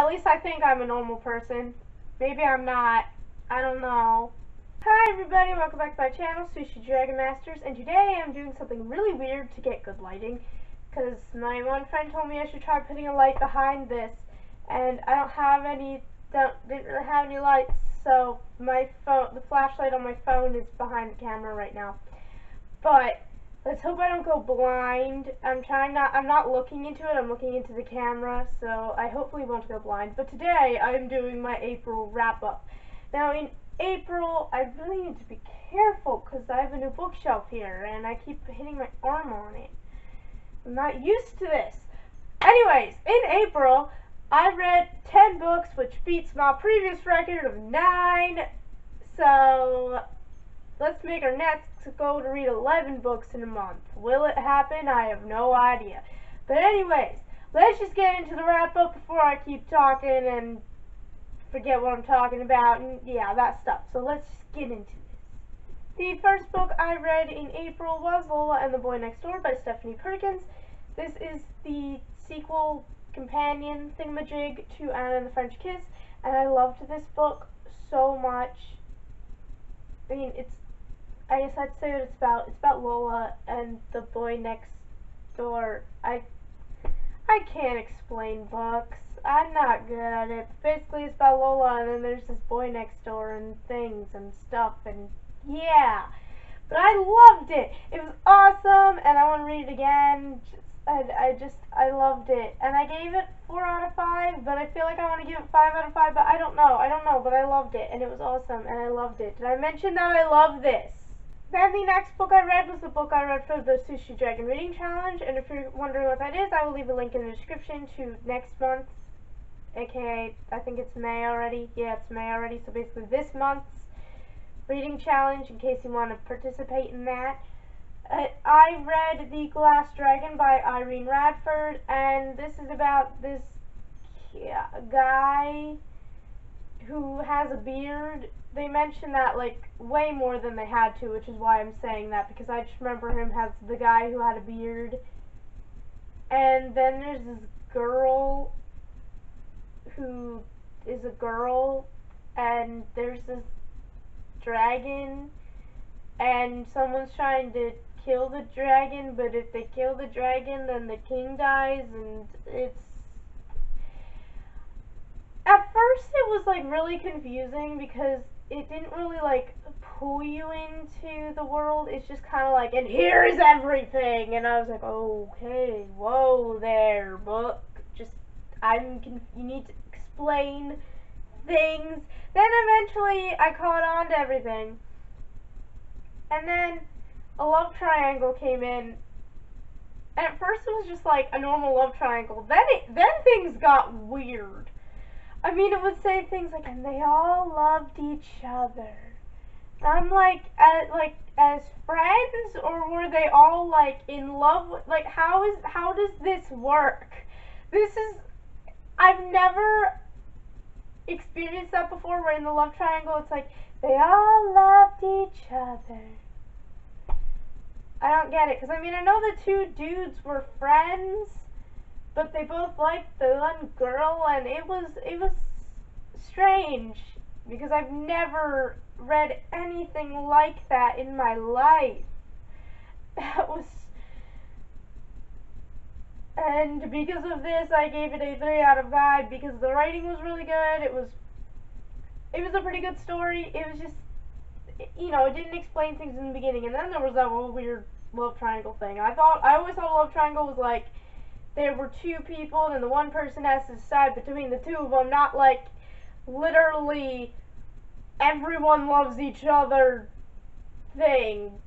at least I think I'm a normal person. Maybe I'm not. I don't know. Hi everybody, welcome back to my channel, sushidragonmaster, and today I'm doing something really weird to get good lighting, because my one friend told me I should try putting a light behind this, and I didn't really have any lights, so the flashlight on my phone is behind the camera right now. But let's hope I don't go blind. I'm not looking into it, I'm looking into the camera, so I hopefully won't go blind. But today I'm doing my April wrap-up. Now in April, I really need to be careful because I have a new bookshelf here and I keep hitting my arm on it. I'm not used to this. Anyways, in April, I read 10 books, which beats my previous record of 9. So let's make our next goal to read 11 books in a month. Will it happen? I have no idea. But anyways, let's just get into the wrap-up before I keep talking and forget what I'm talking about, and yeah, that stuff. So let's just get into this. The first book I read in April was Lola and the Boy Next Door by Stephanie Perkins. This is the sequel companion thingamajig to Anna and the French Kiss, and I loved this book so much. I mean, I guess I'd say what it's about. It's about Lola and the boy next door. I can't explain books. I'm not good at it. Basically, it's about Lola, and then there's this boy next door, and things, and stuff, and yeah. But I loved it. It was awesome, and I want to read it again. I loved it. And I gave it 4 out of 5, but I feel like I want to give it 5 out of 5, but I don't know, but I loved it, and it was awesome, and I loved it. Did I mention that I love this? Then the next book I read was the book I read for the Sushi Dragon Reading Challenge, and if you're wondering what that is, I will leave a link in the description to next month, aka, I think it's May already. Yeah, it's May already, so basically this month's reading challenge, in case you want to participate in that. I read The Glass Dragon by Irene Radford, and this is about this guy who has a beard. They mention that like way more than they had to, which is why I'm saying that, because I just remember him as the guy who had a beard. And then there's this girl who is a girl, and there's this dragon, and someone's trying to kill the dragon, but if they kill the dragon, then the king dies, and it's... At first it was like really confusing because it didn't really like pull you into the world. It's just kind of like, and here's everything, and I was like, okay, whoa there, book, just, you need to explain things. Then eventually I caught on to everything, and then a love triangle came in, and at first it was just like a normal love triangle. Then things got weird. I mean, it would say things like, and they all loved each other. I'm like, as friends, or were they all like in love with, like, how does this work? I've never experienced that before, where in the love triangle it's like, they all loved each other. I don't get it, because I mean, I know the two dudes were friends, but they both liked the one girl, and it was strange, because I've never read anything like that in my life. And because of this, I gave it a 3 out of 5, because the writing was really good. It was a pretty good story. It was just, you know, it didn't explain things in the beginning, and then there was that whole weird love triangle thing. I always thought a love triangle was like, there were two people, and the one person has to decide between the two of them, not like, literally, everyone loves each other thing.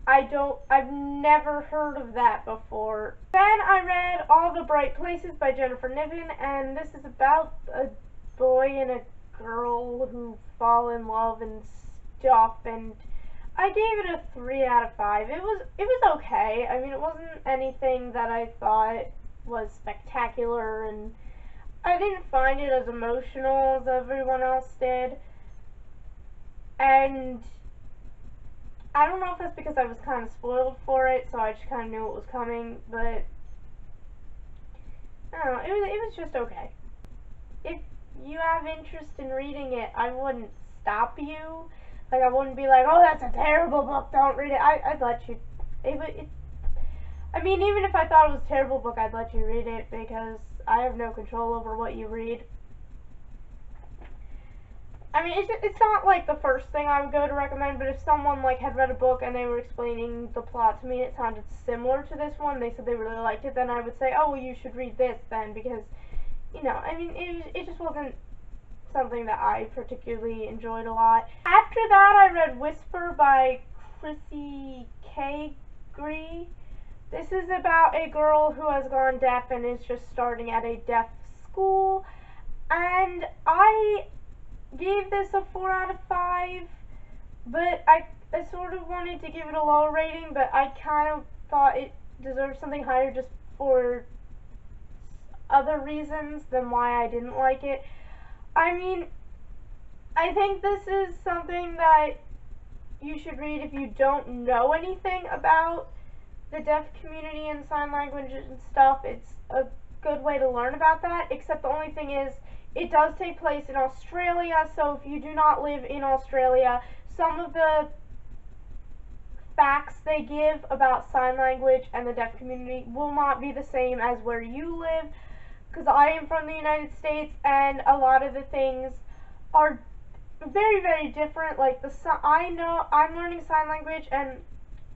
I've never heard of that before. Then I read All the Bright Places by Jennifer Niven, and this is about a boy and a girl who fall in love and stuff, and I gave it a 3 out of 5. It was okay. I mean, it wasn't anything that I thought was spectacular, and I didn't find it as emotional as everyone else did. And I don't know if that's because I was kind of spoiled for it, so I just kind of knew it was coming, but I don't know, it was just okay. if you have interest in reading it, I wouldn't stop you. Like, I wouldn't be like, oh, that's a terrible book, don't read it. I'd let you. I mean, even if I thought it was a terrible book, I'd let you read it because I have no control over what you read. I mean, it's not like the first thing I would go to recommend, but if someone like had read a book and they were explaining the plot to me and it sounded similar to this one, they said they really liked it, then I would say, oh, well, you should read this then, because, you know, I mean, it just wasn't something that I particularly enjoyed a lot. After that, I read Whisper by Chrissy Kagri. This is about a girl who has gone deaf and is just starting at a deaf school, and I gave this a 4 out of 5, but I sort of wanted to give it a lower rating, but I kind of thought it deserved something higher just for other reasons than why I didn't like it. I mean, I think this is something that you should read if you don't know anything about the deaf community and sign language and stuff. It's a good way to learn about that, except the only thing is, it does take place in Australia, so if you do not live in Australia, some of the facts they give about sign language and the deaf community will not be the same as where you live, because I am from the United States, and a lot of the things are very, very different. Like, I know I'm learning sign language, and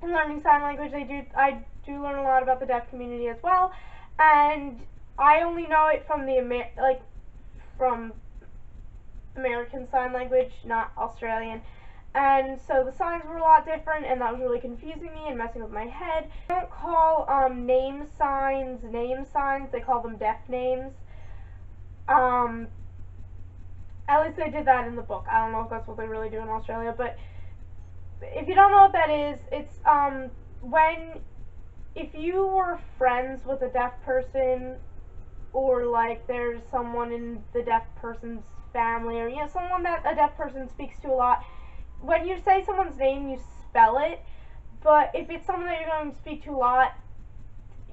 in learning sign language, I do learn a lot about the deaf community as well, and I only know it from from American Sign Language, not Australian. And so the signs were a lot different, and that was really confusing me and messing with my head. They don't call name signs, they call them deaf names. At least they did that in the book. I don't know if that's what they really do in Australia, but if you don't know what that is, it's if you were friends with a deaf person, or like there's someone in the deaf person's family, or, you know, someone that a deaf person speaks to a lot, when you say someone's name, you spell it, but if it's someone that you're going to speak to a lot,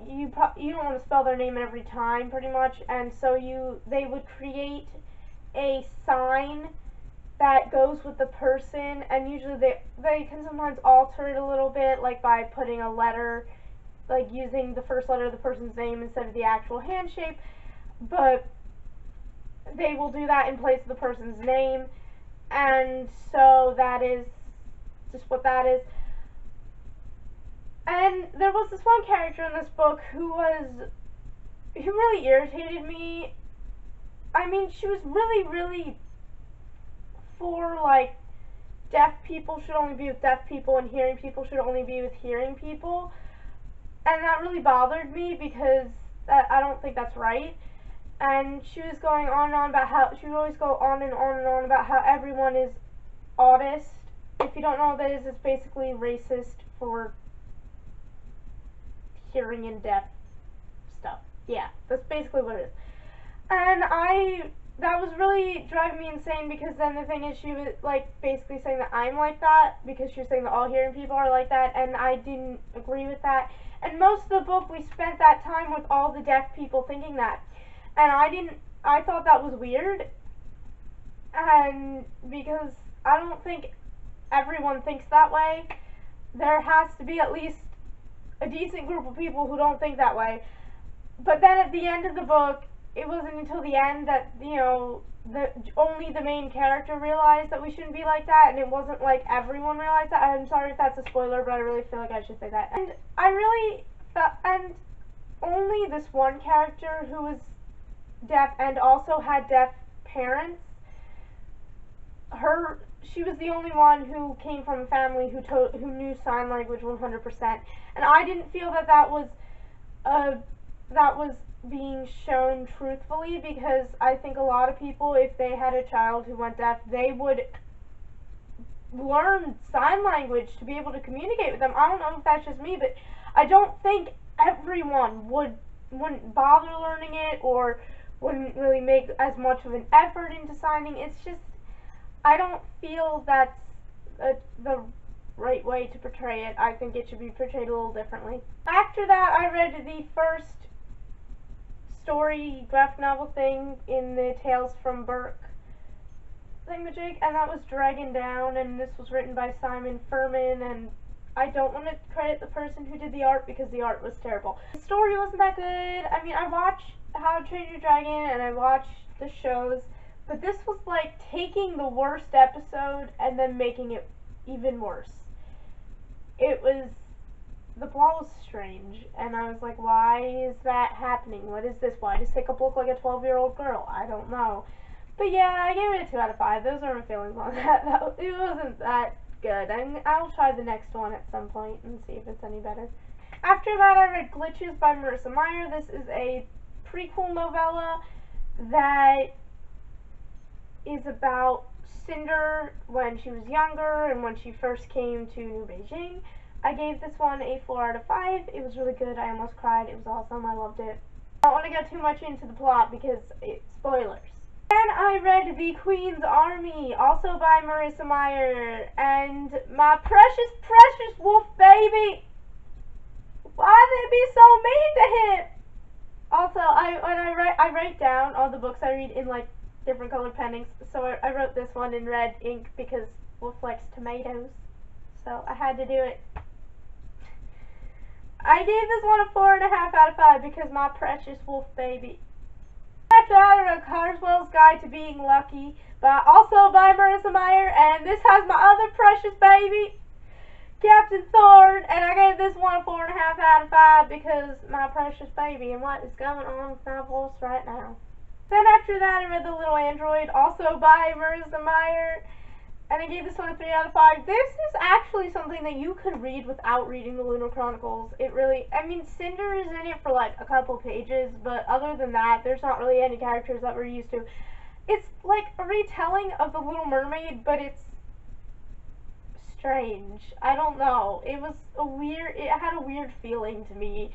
you don't want to spell their name every time, pretty much, and so they would create a sign that goes with the person, and usually they can sometimes alter it a little bit, like by putting a letter, like using the first letter of the person's name instead of the actual hand shape, but they will do that in place of the person's name, and so that is just what that is. And there was this one character in this book who really irritated me. I mean, she was really, really for, like, deaf people should only be with deaf people and hearing people should only be with hearing people. And that really bothered me because I don't think that's right. And she was going on and on about how, she would always go on and on and on about how everyone is autist. If you don't know what that is, it's basically racist for hearing and deaf stuff. Yeah, that's basically what it is. And that was really driving me insane, because then the thing is, she was like basically saying that I'm like that, because she was saying that all hearing people are like that, and I didn't agree with that. And most of the book, we spent that time with all the deaf people thinking that. And I thought that was weird. And because I don't think everyone thinks that way, there has to be at least a decent group of people who don't think that way. But then at the end of the book, it wasn't until the end that, you know, only the main character realized that we shouldn't be like that, and it wasn't like everyone realized that. I'm sorry if that's a spoiler, but I really feel like I should say that. And I really felt, and only this one character who was deaf and also had deaf parents, she was the only one who came from a family who knew sign language 100%, and I didn't feel that was being shown truthfully, because I think a lot of people, if they had a child who went deaf, they would learn sign language to be able to communicate with them. I don't know if that's just me, but I don't think everyone wouldn't bother learning it, or wouldn't really make as much of an effort into signing. It's just, I don't feel that's the right way to portray it. I think it should be portrayed a little differently. After that, I read the first story graphic novel thing in the Tales from Burke thingamajig, and that was Dragon Down, and this was written by Simon Furman, and I don't want to credit the person who did the art because the art was terrible. The story wasn't that good. I mean, I watch How to Train Your Dragon and I watch the shows, but this was like taking the worst episode and then making it even worse. The plot was strange, and I was like, why is that happening? What is this? Why does Hiccup look like a 12-year-old girl? I don't know. But yeah, I gave it a 2 out of 5. Those are my feelings on that. It wasn't that good. I'll try the next one at some point and see if it's any better. After that, I read Glitches by Marissa Meyer. This is a prequel novella that is about Cinder when she was younger and when she first came to New Beijing. I gave this one a 4 out of 5. It was really good. I almost cried. It was awesome. I loved it. I don't want to go too much into the plot because it's spoilers. Then I read The Queen's Army, also by Marissa Meyer, and my precious, precious wolf baby. Why they be so mean to him? Also, I write down all the books I read in like different colored pennings, so I wrote this one in red ink because Wolf likes tomatoes, so I had to do it. I gave this one a 4.5 out of 5 because my precious wolf baby. After that, I read Carswell's Guide to Being Lucky, also by Marissa Meyer, and this has my other precious baby, Captain Thorn, and I gave this one a 4.5 out of 5 because my precious baby, and what is going on with my voice right now. Then after that, I read The Little Android, also by Marissa Meyer, and I gave this one a 3 out of 5. This is actually something that you could read without reading the Lunar Chronicles. I mean, Cinder is in it for like a couple pages, but other than that, there's not really any characters that we're used to. It's like a retelling of The Little Mermaid, but it's strange. I don't know. It had a weird feeling to me.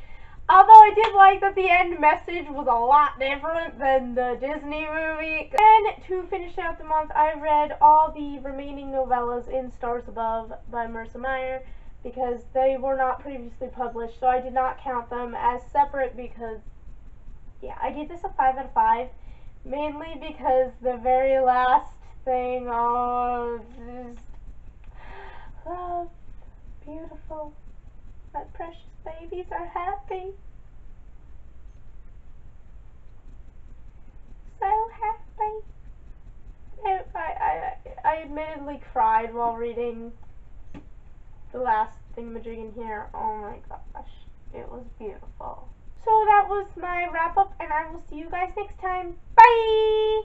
Although I did like that the end message was a lot different than the Disney movie. And to finish out the month, I read all the remaining novellas in Stars Above by Marissa Meyer because they were not previously published, so I did not count them as separate because, yeah, I gave this a 5 out of 5, mainly because the very last thing, just love, beautiful. My precious babies are happy. So happy. I admittedly cried while reading the last thingamajig in here. Oh my gosh. It was beautiful. So that was my wrap up, and I will see you guys next time. Bye!